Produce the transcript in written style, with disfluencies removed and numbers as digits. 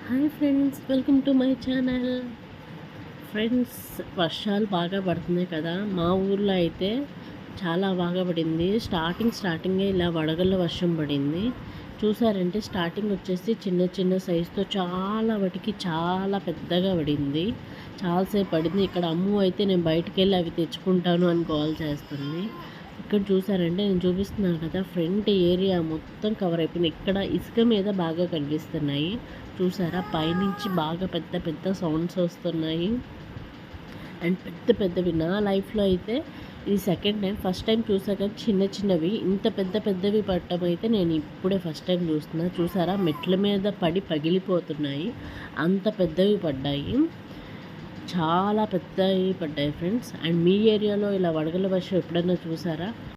Hi friends, welcome to my channel. Friends, వర్షాలు బాగా పడుతున్నాయి కదా. మా ఊర్లో అయితే చాలా బాగా పడింది. స్టార్టింగే ఇలా వడగళ్ళ వర్షం పడింది. చూసారంటే స్టార్టింగ్ వచ్చేసి చిన్న చిన్న సైజుతో చాలా వాటికి చాలా పెద్దగా పడింది. చాలాసేపు పడింది. ఇక్కడ అమ్ము అయితే నేను బయటికి వెళ్ళి అవి తెచ్చుకుంటాను అని కాల్ చేస్తుంది. ఇక్కడ చూసారంటే నేను చూపిస్తున్నాను కదా, ఫ్రంట్ ఏరియా మొత్తం కవర్ అయిపోయింది. ఇక్కడ ఇసుక మీద బాగా కనిపిస్తున్నాయి. చూసారా, పైనుంచి బాగా పెద్ద పెద్ద సౌండ్స్ వస్తున్నాయి. అండ్ పెద్ద పెద్దవి. నా లైఫ్లో అయితే ఇది సెకండ్ టైం. ఫస్ట్ టైం చూసాక చిన్న చిన్నవి, ఇంత పెద్ద పెద్దవి పట్టడం అయితే నేను ఇప్పుడే ఫస్ట్ టైం చూస్తున్నా. చూసారా, మెట్ల మీద పడి పగిలిపోతున్నాయి. అంత పెద్దవి పడ్డాయి, చాలా పెద్దవి పడ్డాయి ఫ్రెండ్స్. అండ్ మీ ఏరియాలో ఇలా వడగల వర్షం ఎప్పుడైనా చూసారా?